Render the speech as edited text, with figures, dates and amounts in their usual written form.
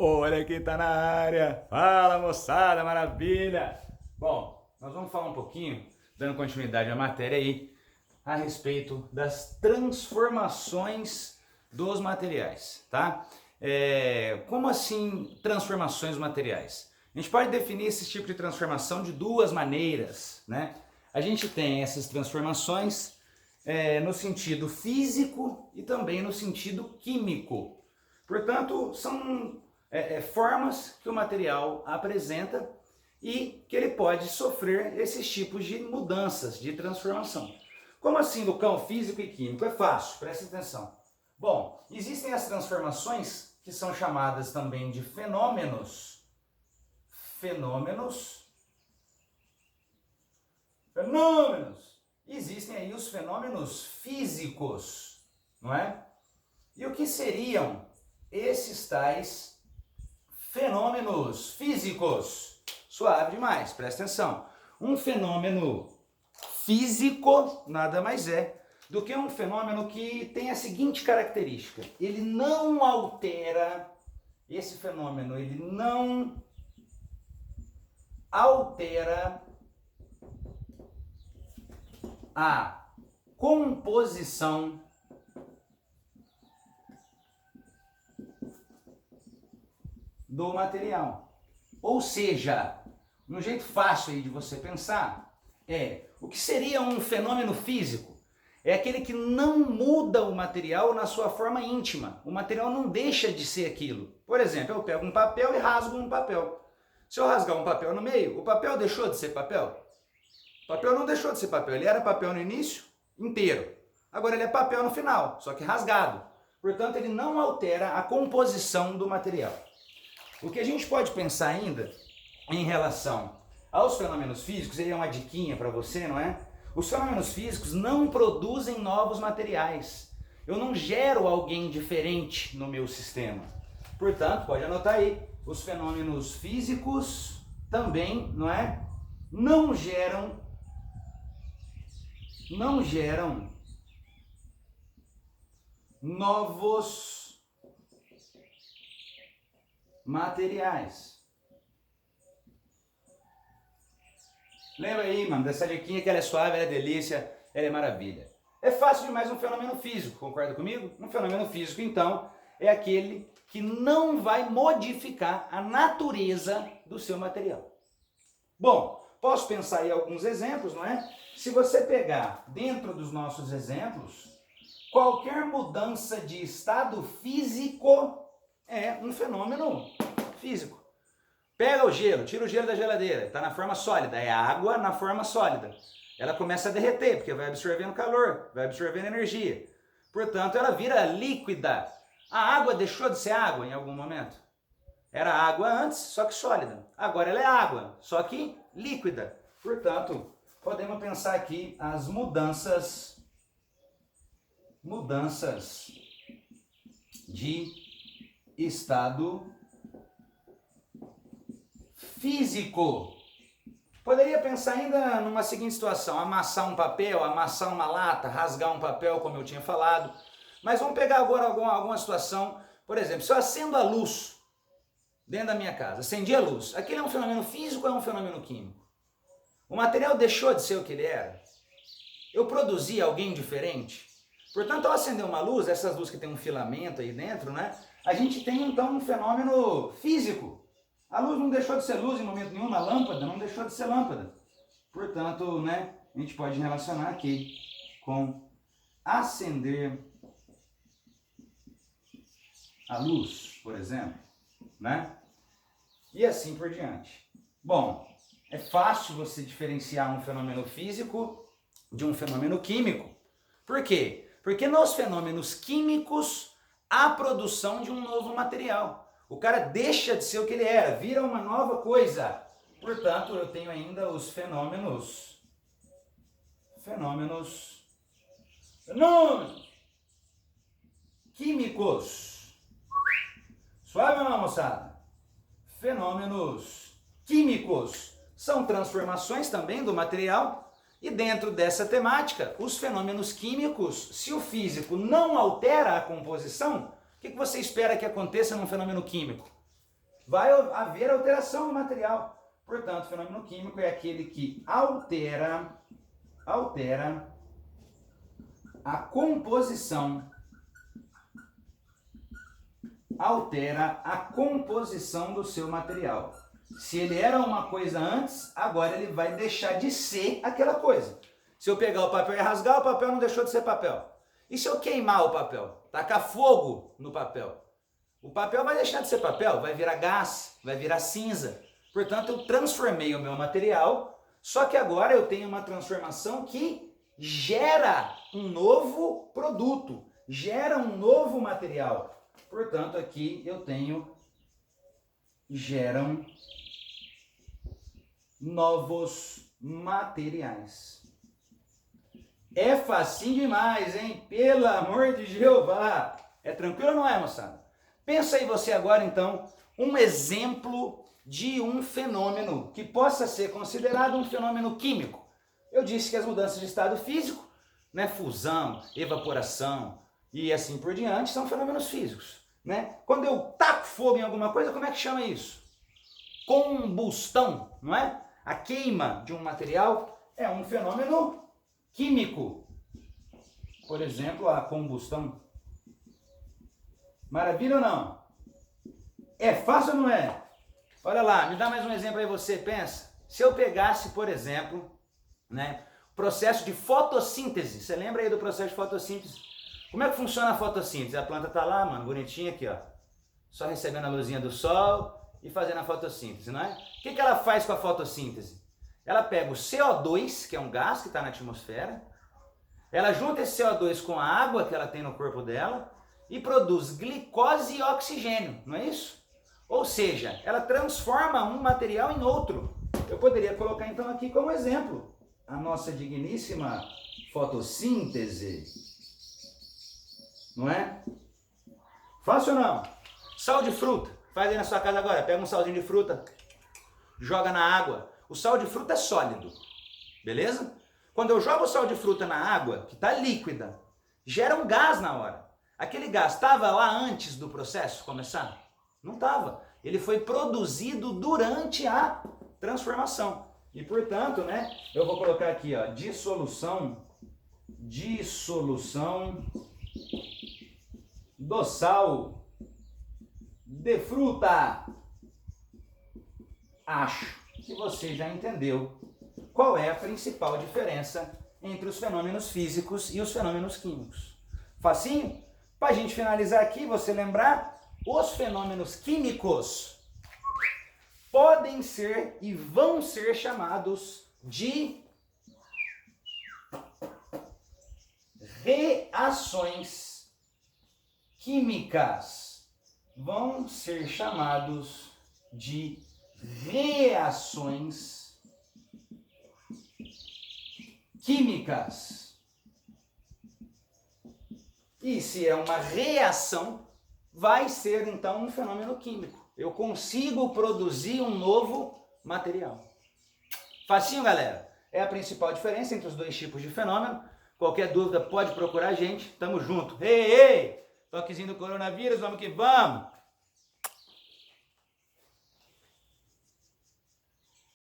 Olha quem tá na área! Fala moçada, maravilha! Bom, nós vamos falar um pouquinho, dando continuidade à matéria aí, a respeito das transformações dos materiais, tá? Como assim transformações materiais? A gente pode definir esse tipo de transformação de duas maneiras, né? A gente tem essas transformações no sentido físico e também no sentido químico. Portanto, são formas que o material apresenta e que ele pode sofrer esses tipos de mudanças, de transformação. Como assim no campo físico e químico? É fácil, preste atenção. Bom, existem as transformações que são chamadas também de fenômenos. Fenômenos. Existem aí os fenômenos físicos, não é? E o que seriam esses tais fenômenos físicos? Suave demais, presta atenção. Um fenômeno físico nada mais é do que um fenômeno que tem a seguinte característica: ele não altera, esse fenômeno ele não altera a composição do material. Ou seja, um jeito fácil aí de você pensar o que seria um fenômeno físico? É aquele que não muda o material na sua forma íntima. O material não deixa de ser aquilo. Por exemplo, eu pego um papel e rasgo um papel. Se eu rasgar um papel no meio, o papel deixou de ser papel? O papel não deixou de ser papel. Ele era papel no início inteiro. Agora ele é papel no final, só que rasgado. Portanto, ele não altera a composição do material. O que a gente pode pensar ainda em relação aos fenômenos físicos, aí é uma diquinha para você, não é? Os fenômenos físicos não produzem novos materiais. Eu não gero alguém diferente no meu sistema. Portanto, pode anotar aí, os fenômenos físicos também, não é? Não geram novos materiais. Lembra aí, mano, dessa diquinha que ela é suave, ela é delícia, ela é maravilha. É fácil demais um fenômeno físico, concorda comigo? Um fenômeno físico, então, é aquele que não vai modificar a natureza do seu material. Bom, posso pensar aí alguns exemplos, não é? Se você pegar dentro dos nossos exemplos, qualquer mudança de estado físico é um fenômeno físico. Pega o gelo, tira o gelo da geladeira, está na forma sólida, é água na forma sólida. Ela começa a derreter, porque vai absorvendo calor, vai absorvendo energia. Portanto, ela vira líquida. A água deixou de ser água em algum momento? Era água antes, só que sólida. Agora ela é água, só que líquida. Portanto, podemos pensar aqui as mudanças de estado físico. Poderia pensar ainda numa seguinte situação: amassar um papel, amassar uma lata, rasgar um papel, como eu tinha falado. Mas vamos pegar agora alguma situação. Por exemplo, se eu acendo a luz dentro da minha casa, acendi a luz, aquele é um fenômeno físico ou é um fenômeno químico? O material deixou de ser o que ele era? Eu produzi alguém diferente? Portanto, ao acender uma luz, essas luzes que tem um filamento aí dentro, né? A gente tem então um fenômeno físico. A luz não deixou de ser luz em momento nenhum, a lâmpada não deixou de ser lâmpada. Portanto, né, a gente pode relacionar aqui com acender a luz, por exemplo, né? E assim por diante. Bom, é fácil você diferenciar um fenômeno físico de um fenômeno químico. Por quê? Porque nos fenômenos químicos há produção de um novo material. O cara deixa de ser o que ele era, vira uma nova coisa. Portanto, eu tenho ainda os fenômenos químicos. Suave ou não, moçada? Fenômenos químicos são transformações também do material. E dentro dessa temática, os fenômenos químicos, se o físico não altera a composição, o que você espera que aconteça num fenômeno químico? vai haver alteração no material. Portanto, o fenômeno químico é aquele que altera a composição do seu material. Se ele era uma coisa antes, agora ele vai deixar de ser aquela coisa. Se eu pegar o papel e rasgar, o papel não deixou de ser papel. E se eu queimar o papel? Tacar fogo no papel? O papel vai deixar de ser papel, vai virar gás, vai virar cinza. Portanto, eu transformei o meu material, só que agora eu tenho uma transformação que gera um novo produto, gera um novo material. Portanto, aqui eu tenho, geram novos materiais. É facinho demais, hein? Pelo amor de Jeová! É tranquilo ou não é, moçada? Pensa aí você agora, então, um exemplo de um fenômeno que possa ser considerado um fenômeno químico. Eu disse que as mudanças de estado físico, né, fusão, evaporação e assim por diante, são fenômenos físicos. Né? Quando eu taco fogo em alguma coisa, como é que chama isso? Combustão, não é? A queima de um material é um fenômeno químico. Por exemplo, a combustão. Maravilha ou não? É fácil ou não é? Olha lá, me dá mais um exemplo aí, você pensa. Se eu pegasse, por exemplo, né, o processo de fotossíntese. Você lembra aí do processo de fotossíntese? Como é que funciona a fotossíntese? A planta tá lá, mano, bonitinha aqui, ó. Só recebendo a luzinha do sol e fazendo a fotossíntese, não é? O que ela faz com a fotossíntese? Ela pega o CO2, que é um gás que está na atmosfera, ela junta esse CO2 com a água que ela tem no corpo dela e produz glicose e oxigênio, não é isso? Ou seja, ela transforma um material em outro. Eu poderia colocar então aqui como exemplo a nossa digníssima fotossíntese, não é? Fácil ou não? Sal de fruta, faz aí na sua casa agora, pega um salzinho de fruta, joga na água. O sal de fruta é sólido, beleza? Quando eu jogo o sal de fruta na água, que está líquida, gera um gás na hora. Aquele gás estava lá antes do processo começar? Não estava. Ele foi produzido durante a transformação. E portanto, né, eu vou colocar aqui, ó, dissolução do sal de fruta. Acho que você já entendeu qual é a principal diferença entre os fenômenos físicos e os fenômenos químicos. Facinho? Para a gente finalizar aqui, você lembrar, os fenômenos químicos podem ser e vão ser chamados de reações químicas. Vão ser chamados de reações químicas. E se é uma reação, vai ser então um fenômeno químico. Eu consigo produzir um novo material. Facinho, galera? É a principal diferença entre os dois tipos de fenômeno. Qualquer dúvida pode procurar a gente. Tamo junto. Ei, ei! Toquezinho do coronavírus, vamos que vamos!